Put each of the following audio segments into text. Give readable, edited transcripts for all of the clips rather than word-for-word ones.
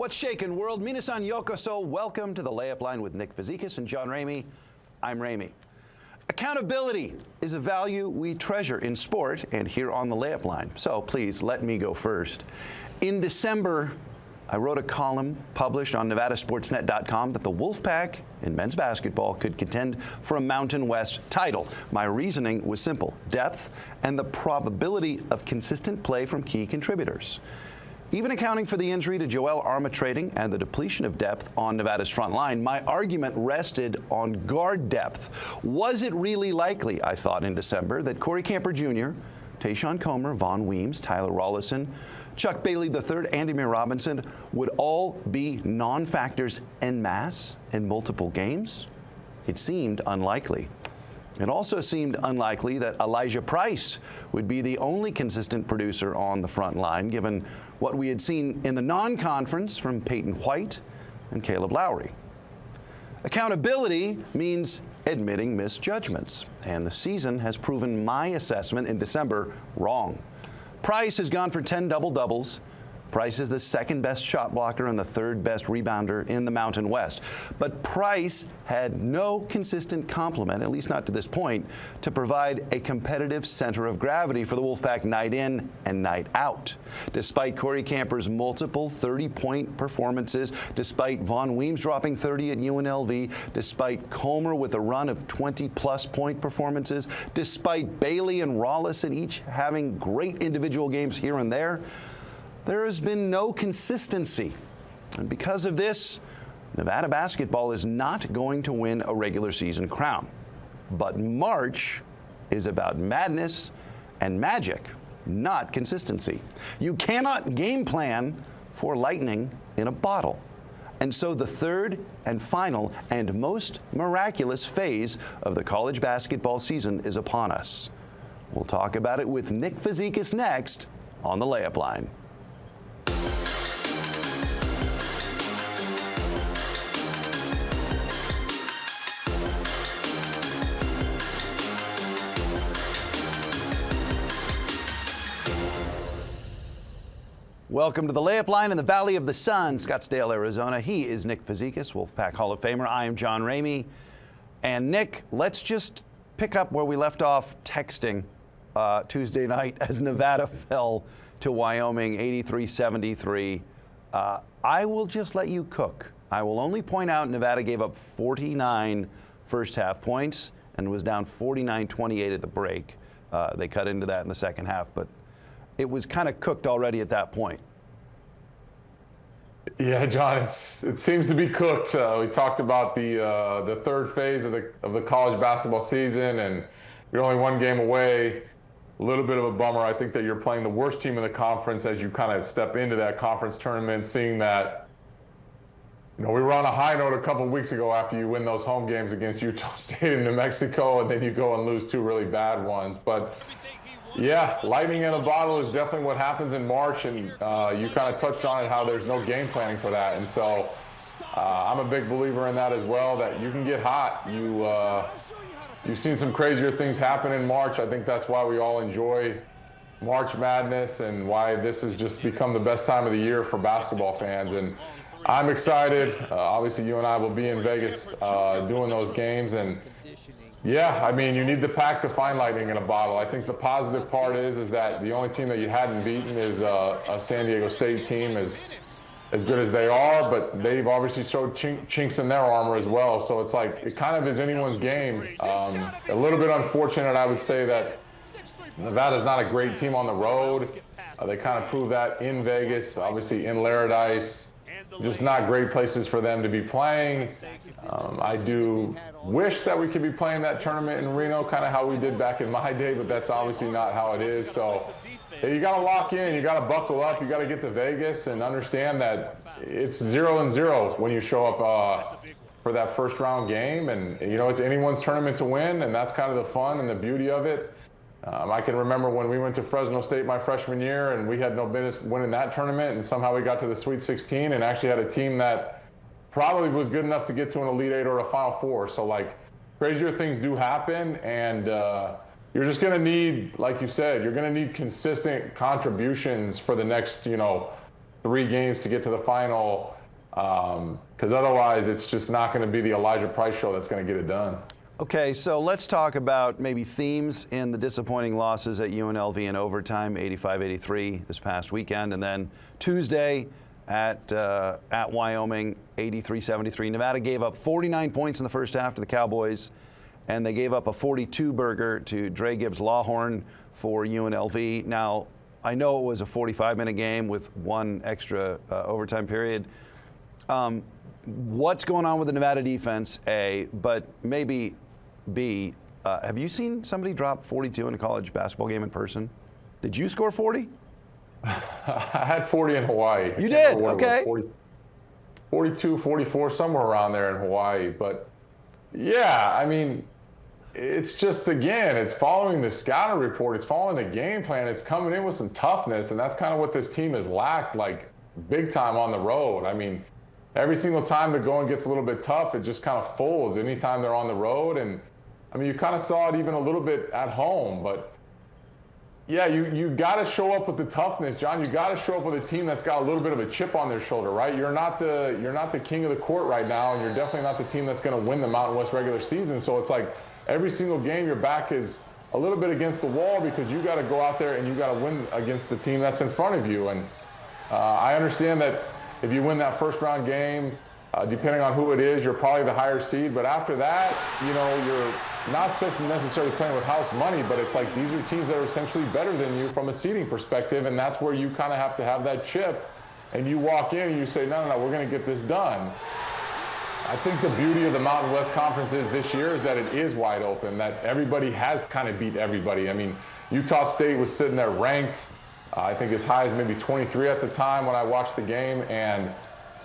What's shaking, world? Minasan yokoso. Welcome to the Layup Line with Nick Fazekas and John Ramey. I'm Ramey. Accountability is a value we treasure in sport and here on the Layup Line. So please let me go first. In December, I wrote a column published on NevadaSportsNet.com that the Wolfpack in men's basketball could contend for a Mountain West title. My reasoning was simple: depth and the probability of consistent play from key contributors. Even accounting for the injury to Joel Armatrading and the depletion of depth on Nevada's front line, my argument rested on guard depth. Was it really likely, I thought in December, that Corey Camper Jr., Tayshawn Comer, Von Weems, Tyler Rollison, Chuck Bailey III, Andy Mir Robinson would all be non-factors en masse in multiple games? It seemed unlikely. It also seemed unlikely that Elijah Price would be the only consistent producer on the front line, given what we had seen in the non-conference from Peyton White and Caleb Lowry. Accountability means admitting misjudgments, and the season has proven my assessment in December wrong. Price has gone for 10 double-doubles. Price is the second best shot blocker and the third best rebounder in the Mountain West. But Price had no consistent complement, at least not to this point, to provide a competitive center of gravity for the Wolfpack night in and night out. Despite Corey Camper's multiple 30-point performances, despite Von Weems dropping 30 at UNLV, despite Comer with a run of 20-plus point performances, despite Bailey and Rollison each having great individual games here and there has been no consistency. And because of this, Nevada basketball is not going to win a regular season crown. But March is about madness and magic, not consistency. You cannot game plan for lightning in a bottle. And so the third and final and most miraculous phase of the college basketball season is upon us. We'll talk about it with Nick Fazekas next on the Layup Line. Welcome to the Layup Line in the Valley of the Sun, Scottsdale, Arizona. He is Nick Fazekas, Wolfpack Hall of Famer. I am John Ramey. And Nick, let's just pick up where we left off texting Tuesday night as Nevada fell to Wyoming 83-73. I will just let you cook. I will only point out Nevada gave up 49 first half points and was down 49-28 at the break. They cut into that in the second half, but it was kind of cooked already at that point. Yeah, John, it seems to be cooked. We talked about the third phase of the college basketball season, and you're only one game away. A little bit of a bummer. I think that you're playing the worst team in the conference as you kind of step into that conference tournament, seeing that, we were on a high note a couple of weeks ago after you win those home games against Utah State and New Mexico, and then you go and lose two really bad ones. But yeah, lightning in a bottle is definitely what happens in March, and you kind of touched on it, how there's no game planning for that. And so I'm a big believer in that as well, that you can get hot. You've seen some crazier things happen in March. I think that's why we all enjoy March Madness and why this has just become the best time of the year for basketball fans. And I'm excited. Obviously, you and I will be in Vegas doing those games. And yeah, I mean, you need the pack to find lightning in a bottle. I think the positive part is that the only team that you hadn't beaten is a San Diego State team, as good as they are, but they've obviously showed chinks in their armor as well. So it's like, it kind of is anyone's game. A little bit unfortunate, I would say, that Nevada's not a great team on the road. They kind of proved that in Vegas, obviously in Laradice. Just not great places for them to be playing. I do wish that we could be playing that tournament in Reno, kind of how we did back in my day, but that's obviously not how it is. So you got to lock in, you got to buckle up, you got to get to Vegas and understand that it's 0-0 when you show up for that first round game. And, it's anyone's tournament to win, and that's kind of the fun and the beauty of it. I can remember when we went to Fresno State my freshman year, and we had no business winning that tournament, and somehow we got to the Sweet 16 and actually had a team that probably was good enough to get to an Elite Eight or a Final Four. So, crazier things do happen, and you're just going to need, like you said, you're going to need consistent contributions for the next, 3 games to get to the final, because otherwise it's just not going to be the Elijah Price show that's going to get it done. Okay, so let's talk about maybe themes in the disappointing losses at UNLV in overtime, 85-83 this past weekend, and then Tuesday at Wyoming, 83-73. Nevada gave up 49 points in the first half to the Cowboys, and they gave up a 42-burger to Dre Gibbs-Lawhorn for UNLV. Now, I know it was a 45-minute game with one extra overtime period. What's going on with the Nevada defense, A, but maybe B, have you seen somebody drop 42 in a college basketball game in person? Did you score 40? I had 40 in Hawaii. You did? Okay. 42, 44, somewhere around there in Hawaii. But, yeah, I mean, it's just, again, it's following the scouting report. It's following the game plan. It's coming in with some toughness, and that's kind of what this team has lacked, like, big time on the road. I mean, every single time the going gets a little bit tough, it just kind of folds anytime they're on the road. And, I mean, you kind of saw it even a little bit at home. But, yeah, you got to show up with the toughness, John. You got to show up with a team that's got a little bit of a chip on their shoulder, right? You're not the king of the court right now, and you're definitely not the team that's going to win the Mountain West regular season. So it's like every single game your back is a little bit against the wall because you got to go out there and you got to win against the team that's in front of you. And I understand that if you win that first round game, depending on who it is, you're probably the higher seed. But after that, you know, you're not just necessarily playing with house money, but it's like these are teams that are essentially better than you from a seeding perspective. And that's where you kind of have to have that chip. And you walk in and you say, no, we're going to get this done. I think the beauty of the Mountain West Conference is this year is that it is wide open, that everybody has kind of beat everybody. I mean, Utah State was sitting there ranked, I think as high as maybe 23 at the time when I watched the game, and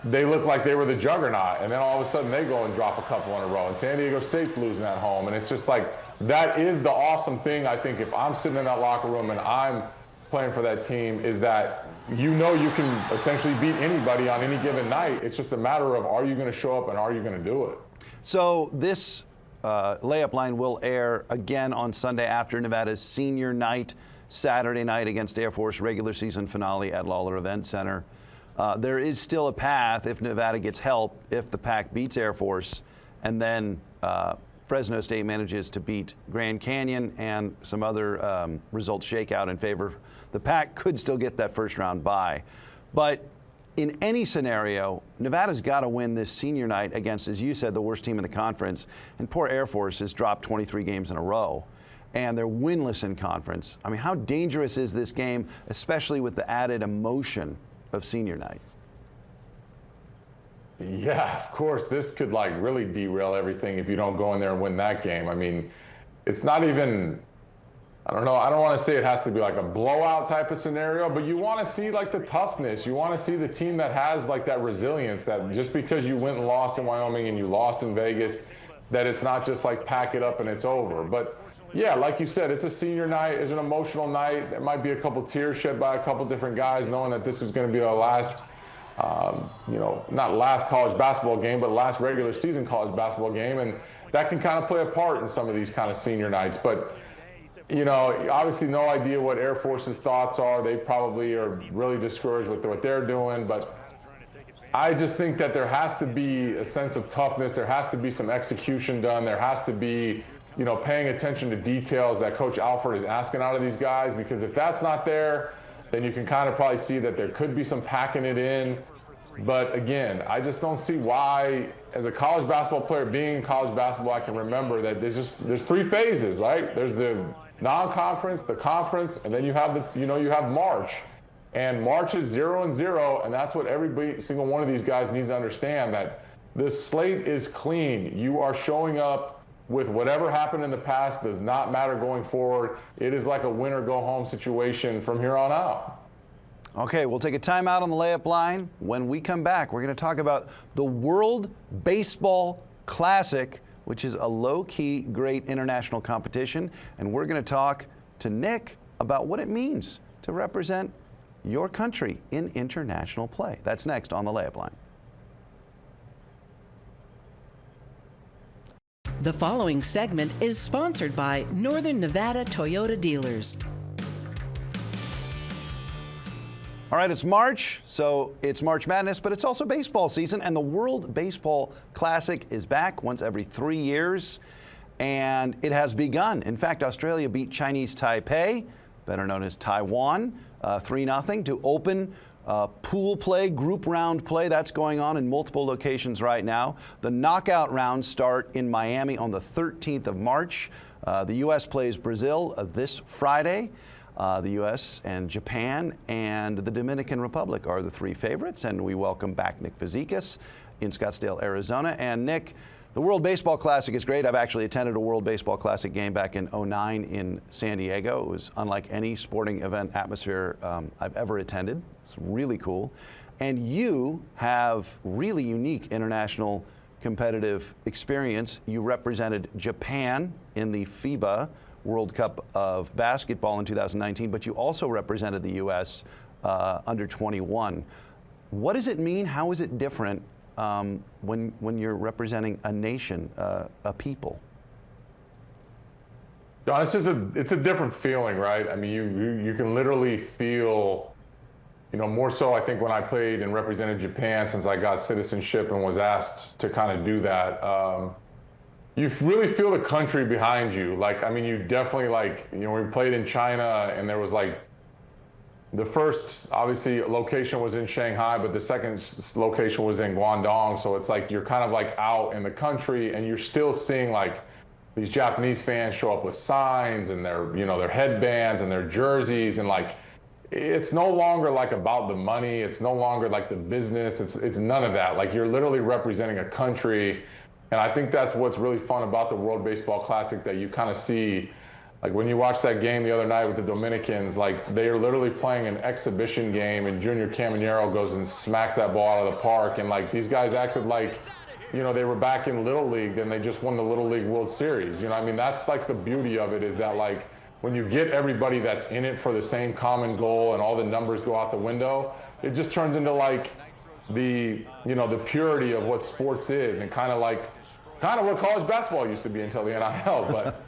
they looked like they were the juggernaut. And then all of a sudden they go and drop a couple in a row, and San Diego State's losing at home. And it's just like, that is the awesome thing, I think, if I'm sitting in that locker room and I'm playing for that team, is that you know you can essentially beat anybody on any given night. It's just a matter of, are you going to show up and are you going to do it? So this layup line will air again on Sunday after Nevada's senior night, Saturday night against Air Force regular season finale at Lawler Event Center. There is still a path if Nevada gets help, if the Pac beats Air Force, and then Fresno State manages to beat Grand Canyon and some other results shake out in favor. The Pac could still get that first round bye. But in any scenario, Nevada's got to win this senior night against, as you said, the worst team in the conference. And poor Air Force has dropped 23 games in a row, and they're winless in conference. I mean, how dangerous is this game, especially with the added emotion of senior night? Yeah, of course. This could like really derail everything if you don't go in there and win that game. I mean, it's not even, I don't know, I don't want to say it has to be like a blowout type of scenario, but you want to see like the toughness. You want to see the team that has like that resilience, that just because you went and lost in Wyoming and you lost in Vegas, that it's not just like pack it up and it's over. But yeah, like you said, it's a senior night, it's an emotional night. There might be a couple tears shed by a couple different guys knowing that this is going to be the last, not last college basketball game, but last regular season college basketball game. And that can kind of play a part in some of these kind of senior nights. But, you know, obviously no idea what Air Force's thoughts are. They probably are really discouraged with what they're doing. But I just think that there has to be a sense of toughness. There has to be some execution done. There has to be, you know, paying attention to details that Coach Alford is asking out of these guys. Because if that's not there, then you can kind of probably see that there could be some packing it in. But again, I just don't see why, as a college basketball player, being in college basketball, I can remember that there's 3 phases, right? There's the non-conference, the conference, and then you have you have March. And March is 0-0, and that's what every single one of these guys needs to understand, that this slate is clean. You are showing up with whatever happened in the past does not matter going forward. It is like a win or go home situation from here on out. Okay, we'll take a timeout on the layup line. When we come back, we're going to talk about the World Baseball Classic, which is a low-key great international competition. And we're going to talk to Nick about what it means to represent your country in international play. That's next on the layup line. The following segment is sponsored by Northern Nevada Toyota Dealers. All right, it's March, so it's March Madness, but it's also baseball season, and the World Baseball Classic is back once every 3 years, and it has begun. In fact, Australia beat Chinese Taipei, better known as Taiwan, 3-0 to open pool play, group round play. That's going on in multiple locations right now. The knockout rounds start in Miami on the 13th of March. The U.S. plays Brazil this Friday. The U.S. and Japan and the Dominican Republic are the three favorites, and we welcome back Nick Fazekas in Scottsdale, Arizona. And Nick, the World Baseball Classic is great. I've actually attended a World Baseball Classic game back in '09 in San Diego. It was unlike any sporting event atmosphere I've ever attended. It's really cool. And you have really unique international competitive experience. You represented Japan in the FIBA World Cup of Basketball in 2019, but you also represented the U.S. Under 21. What does it mean? How is it different when you're representing a nation, a people? John, it's a different feeling, right? I mean, you can literally feel, more so I think when I played and represented Japan, since I got citizenship and was asked to kind of do that. You really feel the country behind you. You definitely we played in China, and there was the first, obviously, location was in Shanghai, but the second location was in Guangdong. So it's you're kind of out in the country, and you're still seeing these Japanese fans show up with signs and their headbands and their jerseys, and it's no longer about the money. It's no longer the business. It's none of that. You're literally representing a country. And I think that's what's really fun about the World Baseball Classic, that you kind of see, when you watch that game the other night with the Dominicans, they are literally playing an exhibition game, and Junior Caminero goes and smacks that ball out of the park. And these guys acted they were back in Little League and they just won the Little League World Series. That's the beauty of it, is that when you get everybody that's in it for the same common goal and all the numbers go out the window, it just turns into the purity of what sports is, and kind of what college basketball used to be until the NIL. But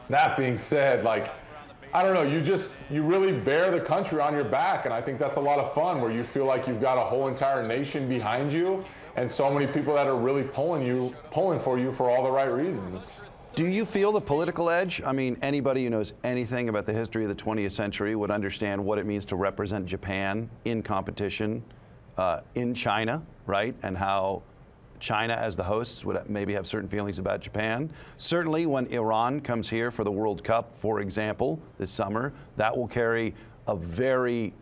that being said, I don't know, you really bear the country on your back, and I think that's a lot of fun, where you feel like you've got a whole entire nation behind you, and so many people that are really pulling for you for all the right reasons. Do you feel the political edge? I mean, anybody who knows anything about the history of the 20th century would understand what it means to represent Japan in competition in China, right? And how China, as the hosts, would maybe have certain feelings about Japan. Certainly when Iran comes here for the World Cup, for example, this summer, that will carry a very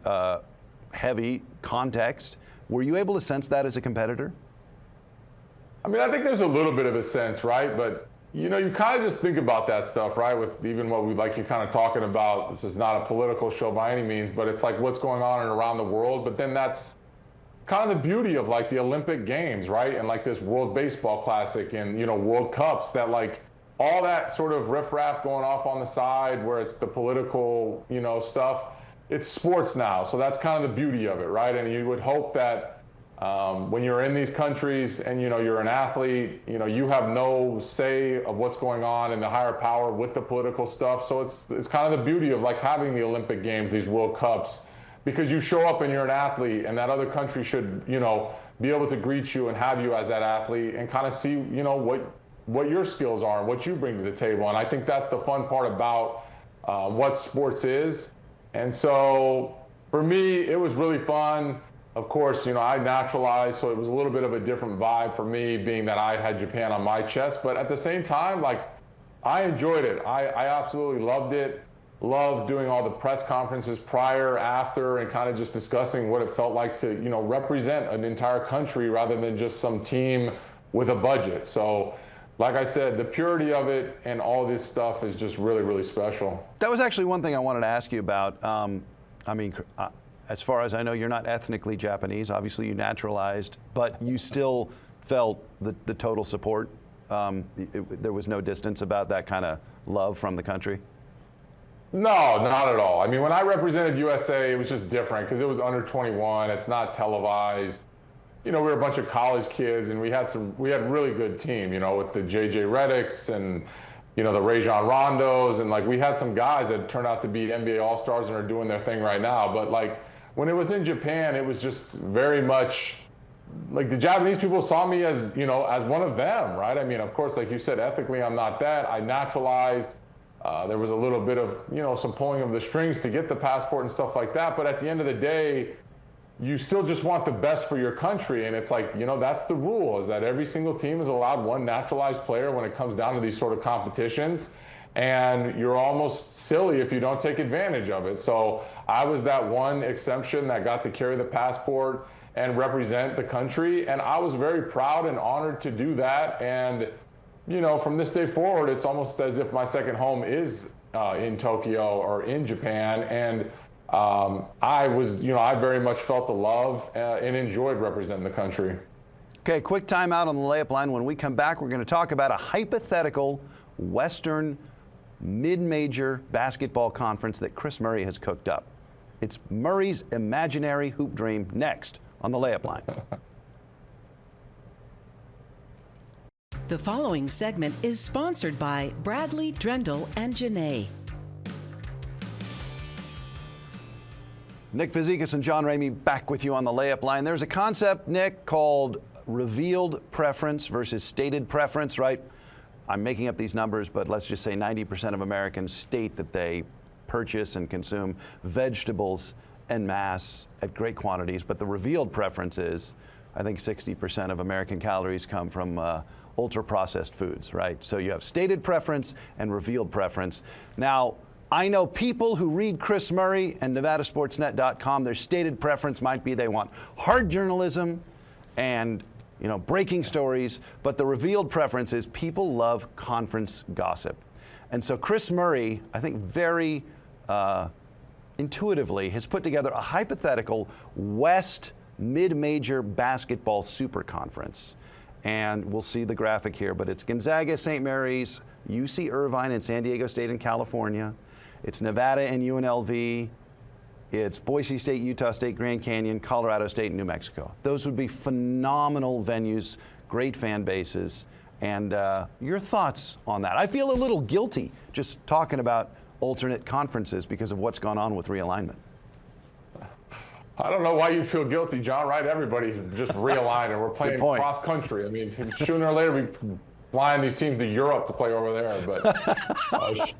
heavy context. Were you able to sense that as a competitor? I mean, I think there's a little bit of a sense, right? But you kind of just think about that stuff, right? With even what we you kind of talking about, this is not a political show by any means, but it's what's going on around the world. But then that's kind of the beauty of the Olympic Games, right? And this World Baseball Classic and, World Cups, that all that sort of riffraff going off on the side where it's the political, stuff, it's sports now. So that's kind of the beauty of it, right? And you would hope that when you're in these countries and, you're an athlete, you have no say of what's going on in the higher power with the political stuff. So it's kind of the beauty of having the Olympic Games, these World Cups, because you show up and you're an athlete, and that other country should, be able to greet you and have you as that athlete and kind of see, what your skills are and what you bring to the table. And I think that's the fun part about what sports is. And so for me, it was really fun. Of course, I naturalized, so it was a little bit of a different vibe for me, being that I had Japan on my chest. But at the same time, I enjoyed it. I absolutely loved it. Loved doing all the press conferences prior, after, and kind of just discussing what it felt like to, represent an entire country rather than just some team with a budget. So, like I said, the purity of it and all this stuff is just really, really special. That was actually one thing I wanted to ask you about. As far as I know, you're not ethnically Japanese. Obviously, you naturalized, but you still felt the total support. There was no distance about that kind of love from the country? No, not at all. I mean, when I represented USA, it was just different because it was under 21. It's not televised. We were a bunch of college kids, and we had a really good team, with the J.J. Redicks and, the Rajon Rondos. And, we had some guys that turned out to be NBA All-Stars and are doing their thing right now. But, when it was in Japan, it was just very much like the Japanese people saw me as, as one of them, right? I mean, of course, like you said, ethically, I'm not that. I naturalized. There was a little bit of, some pulling of the strings to get the passport and stuff like that. But at the end of the day, you still just want the best for your country. And it's like, that's the rule, is that every single team is allowed one naturalized player when it comes down to these sort of competitions. And you're almost silly if you don't take advantage of it. So I was that one exception that got to carry the passport and represent the country. And I was very proud and honored to do that. And, from this day forward, it's almost as if my second home is in Tokyo or in Japan. And I very much felt the love and enjoyed representing the country. Okay, quick timeout on the layup line. When we come back, we're going to talk about a hypothetical Western mid-major basketball conference that Chris Murray has cooked up. It's Murray's imaginary hoop dream, next on the layup line. The following segment is sponsored by Bradley, Drendel, and Janae. Nick Fazekas and John Ramey back with you on the layup line. There's a concept, Nick, called revealed preference versus stated preference, right? I'm making up these numbers, but let's just say 90% of Americans state that they purchase and consume vegetables en masse at great quantities, but the revealed preference is, I think 60% of American calories come from ultra-processed foods, right? So you have stated preference and revealed preference. Now, I know people who read Chris Murray and NevadaSportsNet.com, their stated preference might be they want hard journalism and breaking stories, but the revealed preference is people love conference gossip. And so Chris Murray, I think very intuitively, has put together a hypothetical West mid-major basketball super conference. And we'll see the graphic here, but it's Gonzaga, St. Mary's, UC Irvine, and San Diego State in California. It's Nevada and UNLV. It's Boise State, Utah State, Grand Canyon, Colorado State, and New Mexico. Those would be phenomenal venues, great fan bases. And your thoughts on that? I feel a little guilty just talking about alternate conferences because of what's gone on with realignment. I don't know why you feel guilty, John, right? Everybody's just realigned and we're playing cross country. I mean, sooner or later we flying these teams to Europe to play over there. But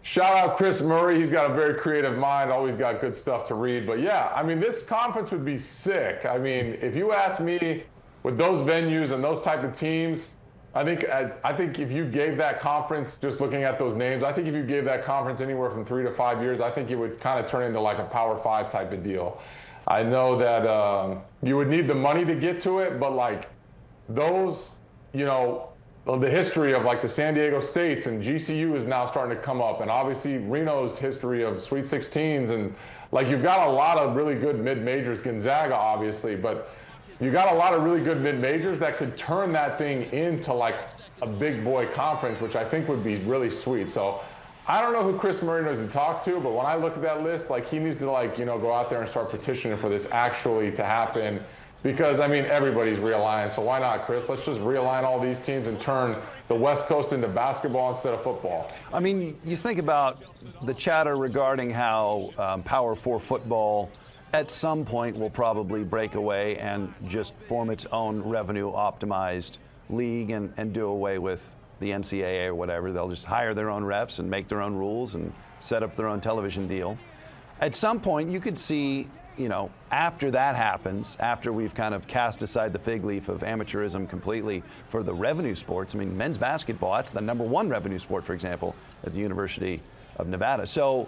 shout out Chris Murray. He's got a very creative mind, always got good stuff to read. But yeah, I mean, this conference would be sick. I mean, if you ask me, with those venues and those type of teams, I think if you gave that conference, just looking at those names, I think if you gave that conference anywhere from 3 to 5 years, I think it would kind of turn into like a Power 5 type of deal. I know that you would need the money to get to it, but like those, the history of like the San Diego States and GCU is now starting to come up, and obviously Reno's history of Sweet 16s, and like you've got a lot of really good mid-majors, Gonzaga obviously, but you got a lot of really good mid-majors that could turn that thing into like a big boy conference, which I think would be really sweet. So I don't know who Chris Murray knows to talk to, but when I look at that list, like he needs to go out there and start petitioning for this actually to happen. Because, I mean, everybody's realigned, so why not, Chris? Let's just realign all these teams and turn the West Coast into basketball instead of football. I mean, you think about the chatter regarding how Power 4 football at some point will probably break away and just form its own revenue-optimized league and do away with the NCAA or whatever. They'll just hire their own refs and make their own rules and set up their own television deal. At some point, you could see, after that happens, after we've kind of cast aside the fig leaf of amateurism completely for the revenue sports. I mean, men's basketball, that's the #1 revenue sport, for example, at the University of Nevada. So,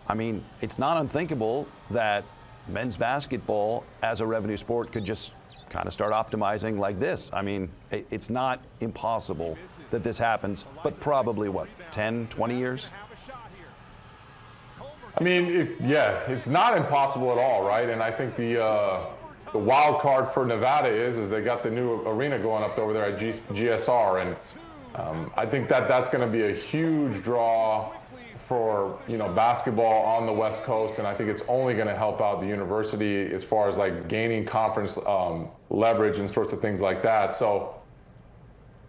I mean, it's not unthinkable that men's basketball as a revenue sport could just kind of start optimizing like this. I mean, it's not impossible that this happens, but probably, 10, 20 years? I mean, it's not impossible at all, right? And I think the wild card for Nevada is they got the new arena going up over there at GSR, and I think that's going to be a huge draw for basketball on the West Coast, and I think it's only going to help out the university as far as like gaining conference leverage and sorts of things like that. So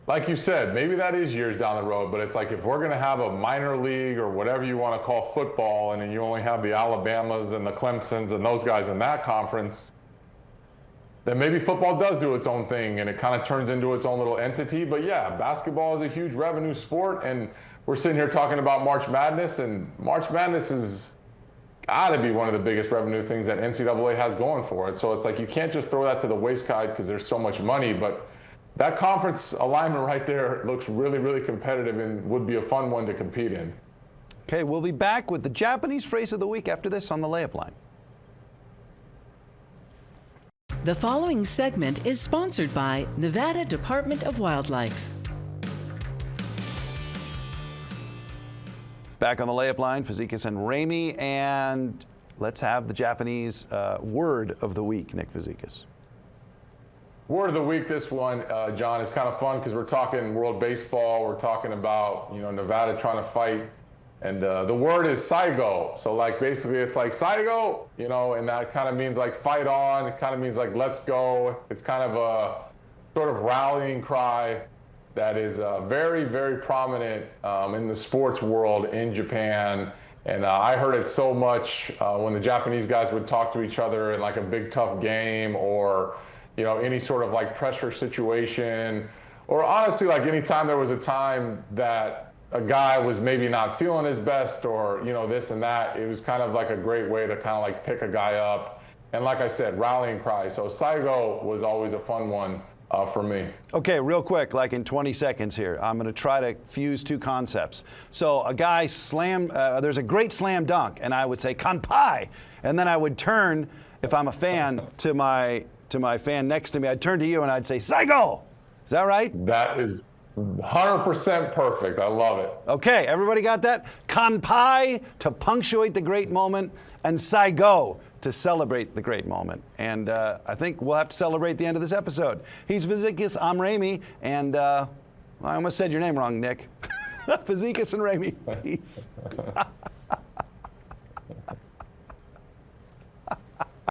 like you said, maybe that is years down the road, but it's like if we're going to have a minor league or whatever you want to call football, and then you only have the Alabamas and the Clemsons and those guys in that conference, then maybe football does do its own thing and it kind of turns into its own little entity. But yeah, basketball is a huge revenue sport, and we're sitting here talking about March Madness, and March Madness is got to be one of the biggest revenue things that NCAA has going for it. So it's like you can't just throw that to the wayside because there's so much money, but that conference alignment right there looks really, really competitive and would be a fun one to compete in. Okay, we'll be back with the Japanese phrase of the week after this on the Layup Line. The following segment is sponsored by Nevada Department of Wildlife. Back on the Layup Line, Fazekas and Ramey, and let's have the Japanese word of the week, Nick Fazekas. Word of the week, this one, John, is kind of fun because we're talking World Baseball. We're talking about, Nevada trying to fight. And the word is Sāikō. So, like, basically it's like Sāikō, and that kind of means like fight on. It kind of means like let's go. It's kind of a sort of rallying cry that is very, very prominent in the sports world in Japan. And I heard it so much when the Japanese guys would talk to each other in like a big tough game, or any sort of like pressure situation, or honestly, like anytime there was a time that a guy was maybe not feeling his best, or, this and that, it was kind of like a great way to kind of like pick a guy up. And like I said, rallying cry. So Sāikō was always a fun one for me. Okay, real quick, like in 20 seconds here, I'm going to try to fuse two concepts. So a guy there's a great slam dunk, and I would say kanpai, and then I would turn, if I'm a fan, to my fan next to me, I'd turn to you and I'd say, Sāikō! Is that right? That is 100% perfect. I love it. Okay, everybody got that? Kanpai to punctuate the great moment, and Sāikō to celebrate the great moment. And I think we'll have to celebrate the end of this episode. He's Fazekas, I'm Ramey, and I almost said your name wrong, Nick. Fazekas and Ramey. Peace.